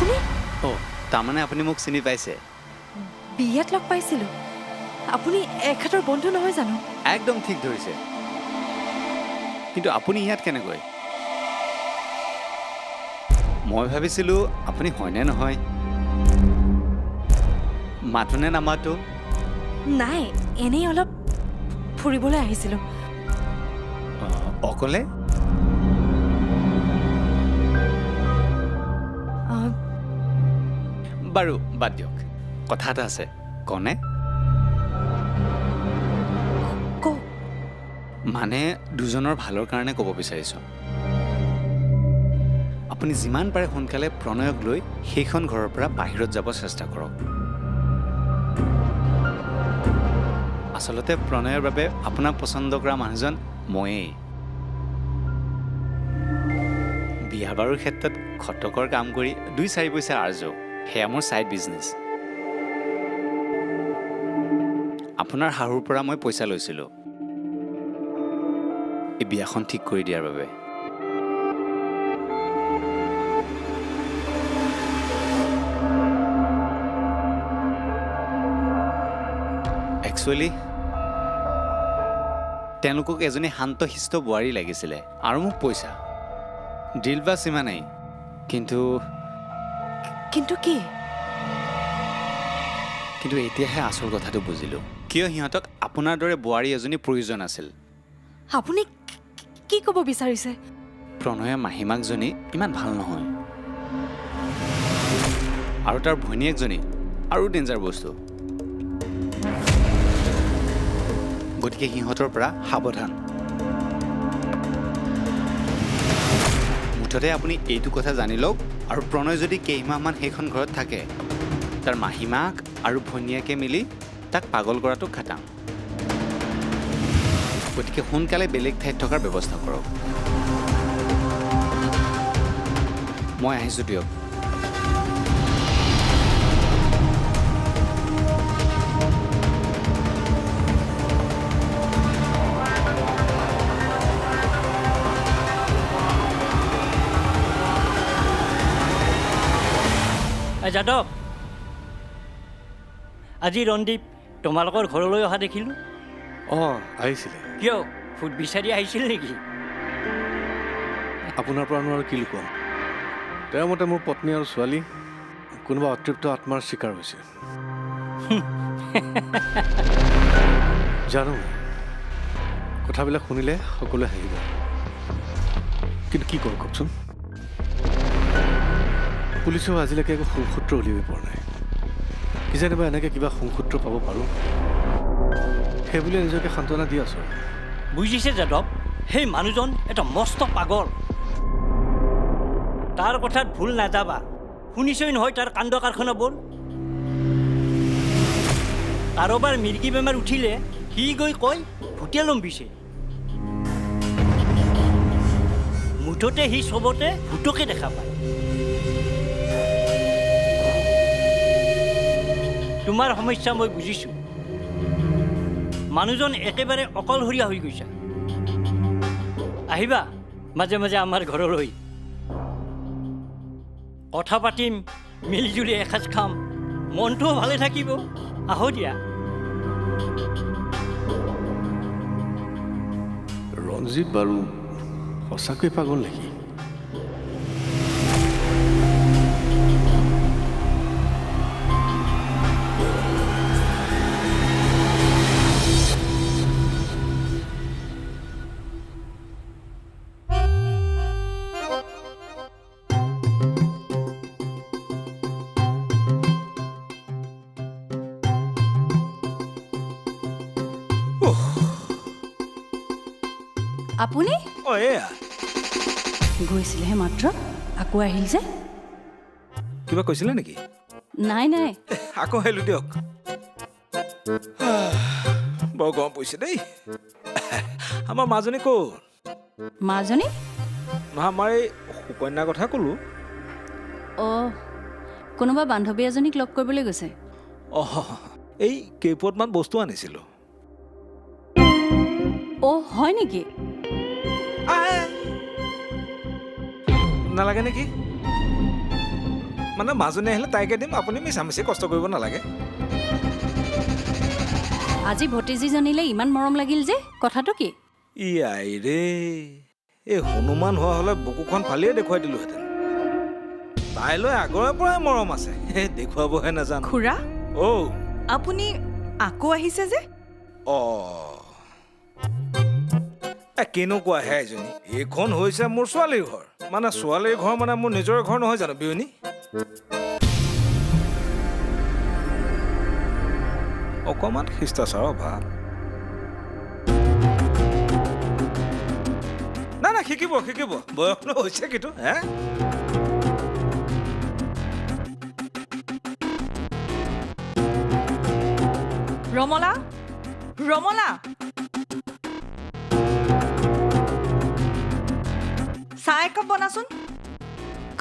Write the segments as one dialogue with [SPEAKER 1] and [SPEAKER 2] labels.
[SPEAKER 1] আপুনি
[SPEAKER 2] তাৰমানে আপুনি মোক চিনি পাইছে
[SPEAKER 1] বিয়াত লগ পাইছিলোঁ আপুনি এখেতৰ বন্ধু নহয় জানো
[SPEAKER 2] একদম ঠিক ধৰিছে কিন্তু আপুনি ইয়াত কেনেকৈ মই ভাবিছিলোঁ আপুনি হয়নে নহয় মাতোনে নামাতো
[SPEAKER 1] নাই এনেই অলপ ফুৰিবলৈ আহিছিলোঁ
[SPEAKER 2] অকলে বাৰু বাদ দিয়ক কথা এটা আছে কনে
[SPEAKER 1] কওক
[SPEAKER 2] মানে দুজনৰ ভালৰ কাৰণে ক'ব বিচাৰিছোঁ আপুনি যিমান পাৰে সোনকালে প্ৰণয়ক লৈ সেইখন ঘৰৰ পৰা বাহিৰত যাব চেষ্টা কৰক আচলতে প্ৰণয়ৰ বাবে আপোনাক পচন্দ কৰা মানুহজন ময়েই বিয়া বাৰুৰ ক্ষেত্ৰত খটকৰ কাম কৰি 2-4 পইচা আৰ্জো সেয়া মোৰ ছাইড বিজনেছ আপোনাৰ শাহুৰ পৰা মই পইচা লৈছিলোঁ এই বিয়াখন ঠিক কৰি দিয়াৰ বাবে একচুৱেলি তেওঁলোকক এজনী শান্তশিষ্ট বোৱাৰী লাগিছিলে আৰু মোক পইচা ডিল বা সীমা নাই কিন্তু
[SPEAKER 1] কি
[SPEAKER 2] কিন্তু এতিয়াহে আচল কথাটো বুজিলোঁ কিয় সিহঁতক আপোনাৰ দৰে বোৱাৰী এজনী প্ৰয়োজন আছিল
[SPEAKER 1] আপুনি কি ক'ব বিচাৰিছে
[SPEAKER 2] প্ৰণয়ে মাহীমাকজনী ইমান ভাল নহয় আৰু তাৰ ভনীয়েকজনী আৰু ডেঞ্জাৰ বস্তু গতিকে সিহঁতৰ পৰা সাৱধান মুঠতে আপুনি এইটো কথা জানি লওক আৰু প্ৰণয় যদি কেইমাহমান সেইখন ঘৰত থাকে তাৰ মাহীমাক আৰু ভনীয়েকে মিলি তাক পাগল কৰাটো খাটাং গতিকে সোনকালে বেলেগ ঠাইত থকাৰ ব্যৱস্থা কৰক মই আহিছোঁ দিয়ক
[SPEAKER 3] যাদৱ আজি ৰণদীপ তোমালোকৰ ঘৰলৈ অহা দেখিলোঁ
[SPEAKER 4] আহিছিলে
[SPEAKER 3] কিয় ফুড বিচাৰি আহিছিল নেকি
[SPEAKER 4] আপোনাৰ পৰানো আৰু কি লুকুৱাম তেওঁৰ মতে মোৰ পত্নী আৰু ছোৱালী কোনোবা অতৃপ্ত আত্মাৰ চিকাৰ হৈছে জানো কথাবিলাক শুনিলে সকলোৱে হাঁহিব কিন্তু কি কৰোঁ কওকচোন পুলিচেও আজিলৈকে একো সংসূত্ৰ উলিয়াব পৰা নাই কিজানিবা এনেকৈ কিবা সংসূত্ৰ পাব পাৰোঁ সেইবুলি নিজকে সান্তনা দি আছোঁ
[SPEAKER 3] বুজিছে যাদৱ সেই মানুহজন এটা মস্ত পাগল তাৰ কথাত ভুল নাযাবা শুনিছই নহয় তাৰ কাণ্ড কাৰখানাবোৰ কাৰোবাৰ মিৰ্গী বেমাৰ উঠিলে সি গৈ কয় ভূটিয়া লম্বিছে মুঠতে সি চবতে ভূতকে দেখা পায় তোমাৰ সমস্যা মই বুজিছোঁ মানুহজন একেবাৰে অকলশৰীয়া হৈ গৈছে আহিবা মাজে মাজে আমাৰ ঘৰলৈ কথা পাতিম মিলিজুলি এসাঁজ খাম মনটোও ভালে থাকিব আহো দিয়া
[SPEAKER 4] ৰঞ্জিত বাৰু সঁচাকৈ পাগল নেকি
[SPEAKER 1] আপুনি
[SPEAKER 5] এয়া
[SPEAKER 1] গৈছিলেহে মাত্ৰ আকৌ আহিল যে
[SPEAKER 5] কিবা কৈছিলে নেকি
[SPEAKER 1] নাই
[SPEAKER 5] আকৌ আহিলোঁ দিয়ক বৰ গৰম পৰিছে দেই আমাৰ মাজনী ক'ত
[SPEAKER 1] মাজনী
[SPEAKER 5] নহয় আমাৰ এই সুকন্যাৰ কথা ক'লোঁ
[SPEAKER 1] কোনোবা বান্ধৱী এজনীক লগ কৰিবলৈ গৈছে
[SPEAKER 5] এই কেইপদমান বস্তু আনিছিলোঁ
[SPEAKER 1] হয় নেকি
[SPEAKER 5] নালাগে নেকি মানে মাজনী আহিলে তাইকে দিম আপুনি মিছামিছি কষ্ট কৰিব নালাগে
[SPEAKER 6] আজি ভতিজীজনীলে ইমান মৰম লাগিল যে কথাটো কি
[SPEAKER 5] ই আই ৰে এই হনুমান হোৱা হ'লে বুকুখন ফালিয়ে দেখুৱাই দিলোহেঁতেন তাইলৈ আগৰে পৰাই মৰম আছে দেখুৱাবহে নাজানো
[SPEAKER 7] খুৰা
[SPEAKER 5] অ'
[SPEAKER 7] আপুনি আকৌ আহিছে যে
[SPEAKER 5] কেনেকুৱা হে এজনী এইখন হৈছে মোৰ ছোৱালীৰ ঘৰ মানে ছোৱালীৰ ঘৰ মানে মোৰ নিজৰ ঘৰ নহয় জানো বিয়নী অকণমান শিষ্টাচাৰৰ ভাৱ নাই নাই শিকিব বয়স হৈছে কিন্তু হে
[SPEAKER 7] ৰমলা চাহ একাপ বনাচোন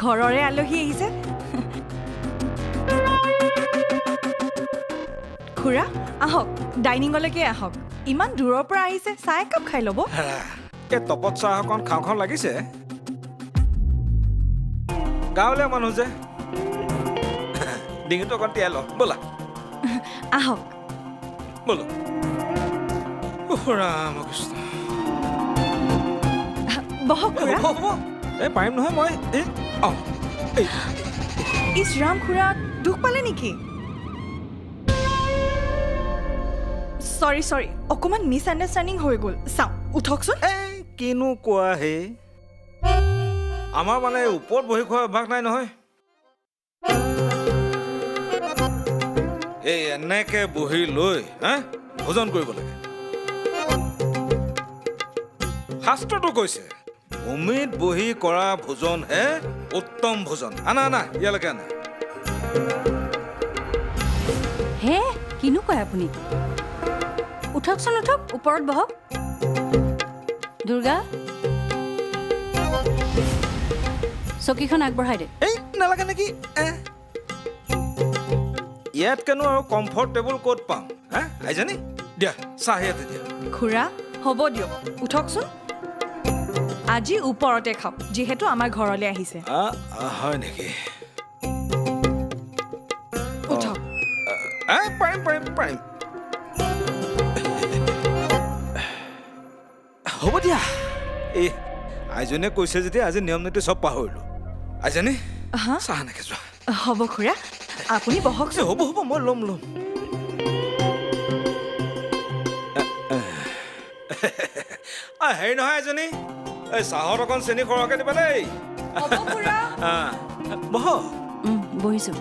[SPEAKER 7] ঘৰৰে আলহী আহিছে খুৰা আহক ডাইনিঙলৈকে আহক ইমান দূৰৰ পৰা আহিছে চাহ একাপ খাই ল'ব
[SPEAKER 5] এই তপত চাহ অকণ খাওঁ লাগিছে গাঁৱলীয়া মানুহ যে ডিঙিটো অকণ তিয়াই ল ব'লা
[SPEAKER 7] আহক
[SPEAKER 5] ব'লো ৰামকৃষ্ণ
[SPEAKER 7] বহক খুৰা
[SPEAKER 5] হ'ব এই পাৰিম নহয় মই
[SPEAKER 7] ইছ ৰাম খুৰা দুখ পালে নেকি চৰি অকণমান মিছ আণ্ডাৰষ্টেণ্ডিং হৈ গ'ল চাওঁ উঠকচোন
[SPEAKER 5] এই কিনো কোৱা হে আমাৰ মানে ওপৰত বহি খোৱা অভ্যাস নাই নহয় এই এনেকে বহি লৈ ভোজন কৰিব লাগে শাস্ত্ৰটো কৈছে ভূমিত বহি কৰা ভোজন হে উত্তম ভোজন আনা ইয়ালৈকে আনা
[SPEAKER 6] হে কিনো কয় আপুনি উঠকচোন উঠক ওপৰত বহক দুৰ্গা চকীখন আগবঢ়াই দে
[SPEAKER 5] এই নালাগে নেকি ইয়াত কেনো আৰু কমফৰ্টেবল ক'ত পাম আইজানি দিয়া চাহ ইয়াতে দিয়া
[SPEAKER 7] খুৰা হ'ব দিয়ক উঠকচোন আজি ওপৰতে খাওক যিহেতু আমাৰ ঘৰলৈ আহিছে
[SPEAKER 5] হয় নেকি
[SPEAKER 7] উঠক
[SPEAKER 5] পাৰিম হ'ব দিয়া এই আইজনীয়ে কৈছে যেতিয়া আজি নিয়ম নীতি চব পাহৰিলো আইজনী চাহ এনেকে যোৱা
[SPEAKER 7] হ'ব খুৰা আপুনি বহকচোন
[SPEAKER 5] হ'ব মই ল'ম হেৰি নহয় এজনী এই চাহত অকণ চেনি সৰহকৈ দিবা দেই বহ
[SPEAKER 6] বহিছোঁ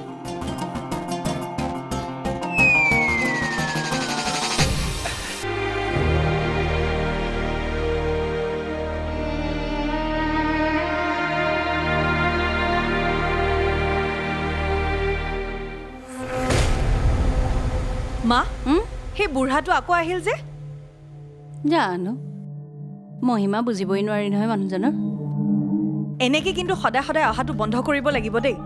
[SPEAKER 7] মা সেই বুঢ়াটো আকৌ আহিল যে
[SPEAKER 6] জানো মহিমা বুজিবই নোৱাৰি নহয় মানুহজনৰ
[SPEAKER 7] এনেকে কিন্তু সদায় অহাটো বন্ধ কৰিব লাগিব দেই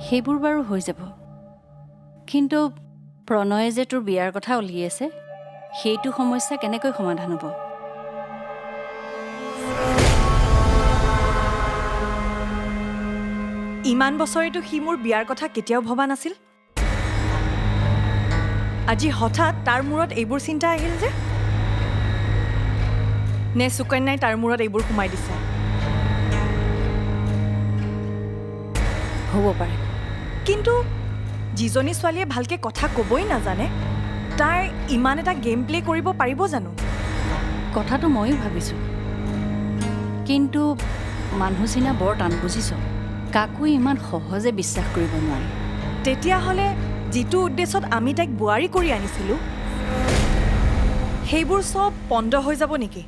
[SPEAKER 6] সেইবোৰ বাৰু হৈ যাব কিন্তু প্ৰণয়ে যে তোৰ বিয়াৰ কথা উলিয়াইছে সেইটো সমস্যা কেনেকৈ সমাধান হ'ব
[SPEAKER 7] ইমান বছৰেতো সি মোৰ বিয়াৰ কথা কেতিয়াও ভবা নাছিল আজি হঠাৎ তাৰ মূৰত এইবোৰ চিন্তা আহিল যে নে সুকন্যাই তাৰ মূৰত এইবোৰ সোমাই দিছে
[SPEAKER 6] হ'ব পাৰে
[SPEAKER 7] কিন্তু যিজনী ছোৱালীয়ে ভালকে কথা ক'বই নাজানে তাই ইমান এটা গেম প্লে কৰিব পাৰিব জানো
[SPEAKER 6] কথাটো ময়ো ভাবিছোঁ কিন্তু মানুহ চিনা বৰ টান বুজিছ কাকো ইমান সহজে বিশ্বাস কৰিব নোৱাৰি
[SPEAKER 7] তেতিয়াহ'লে যিটো উদ্দেশ্যত আমি তাইক বোৱাৰী কৰি আনিছিলোঁ সেইবোৰ চব পণ্ড হৈ যাব নেকি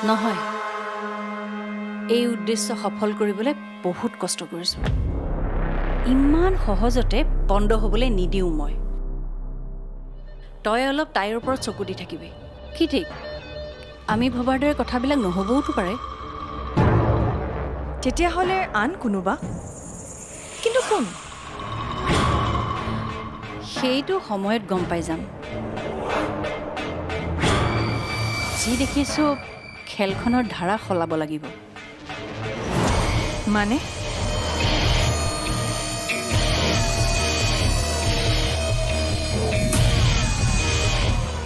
[SPEAKER 6] নহয় এই উদ্দেশ্য সফল কৰিবলৈ বহুত কষ্ট কৰিছোঁ ইমান সহজতে পণ্ড হ'বলৈ নিদিওঁ মই তই অলপ তাইৰ ওপৰত চকু দি থাকিবি কি ঠিক আমি ভবাৰ দৰে কথাবিলাক নহ'বওতো পাৰে
[SPEAKER 7] তেতিয়াহ'লে আন কোনোবা কিন্তু কোন
[SPEAKER 6] সেইটো সময়ত গম পাই যাম যি দেখিছোঁ খেলখনৰ ধাৰা সলাব লাগিব
[SPEAKER 7] মানে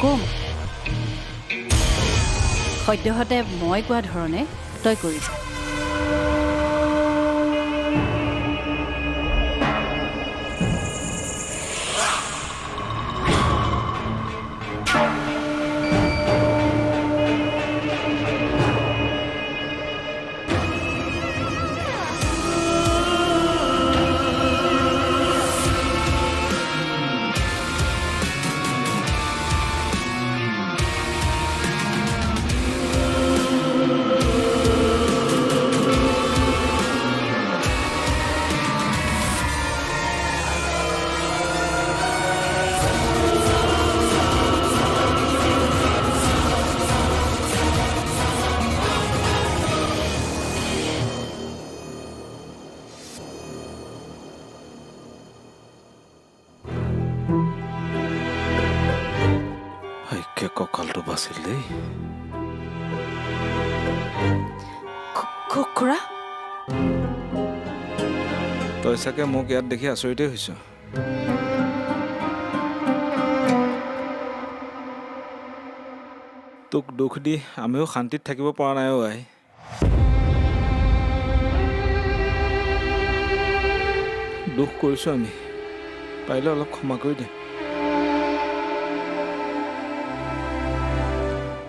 [SPEAKER 6] কম সদ্যহতে মই কোৱা ধৰণে তই কৰিছ
[SPEAKER 5] ভাগ্যে কঁকালটো বাচিল দেই
[SPEAKER 7] খুৰা
[SPEAKER 5] তই চাগে মোক ইয়াত দেখি আচৰিতেই হৈছ তোক দুখ দি আমিও শান্তিত থাকিব পৰা নাই আই দুখ কৰিছোঁ আমি পাৰিলে অলপ ক্ষমা কৰি দে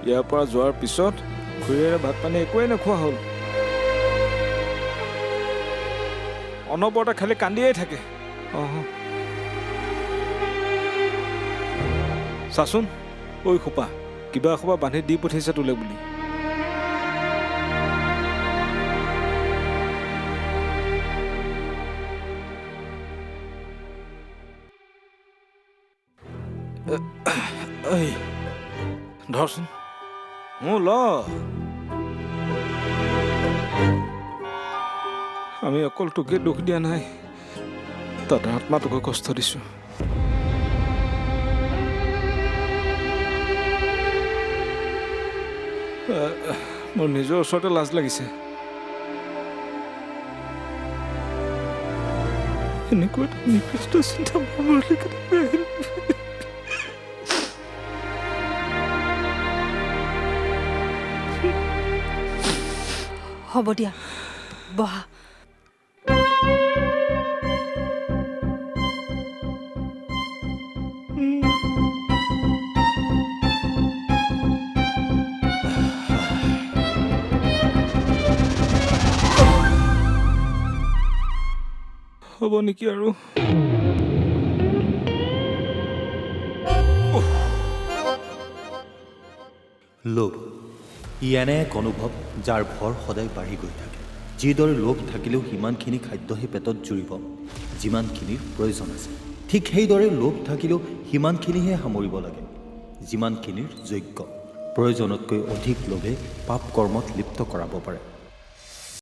[SPEAKER 5] ইয়াৰ পৰা যোৱাৰ পিছত খুৰীৰে ভাত পানী একোৱেই নোখোৱা হ'ল অনবৰতে খালি কান্দিয়েই থাকে চাচোন ঐ খোপা কিবা এসোপা বান্ধি দি পঠিয়াইছে তোলে বুলি ধৰচোন ল আমি অকল তোকে দুখ দিয়া নাই তাতে আত্মাটোকে কষ্ট দিছোঁ মোৰ নিজৰ ওচৰতে লাজ লাগিছে এনেকুৱা এটা নিকৃষ্ট চিন্তা মনলৈ কেনেকৈ আহিল
[SPEAKER 1] হ'ব দিয়া বহা
[SPEAKER 5] হ'ব নেকি আৰু
[SPEAKER 8] লোভ ই এনে এক অনুভৱ যাৰ ভৰ সদায় বাঢ়ি গৈ থাকে যিদৰে লোভ থাকিলেও সিমানখিনি খাদ্যহে পেটত জুৰিব যিমানখিনিৰ প্ৰয়োজন আছে ঠিক সেইদৰে লোভ থাকিলেও সিমানখিনিহে সামৰিব লাগে যিমানখিনিৰ যোগ্য প্ৰয়োজনতকৈ অধিক লোভে পাপ কৰ্মত লিপ্ত কৰাব পাৰে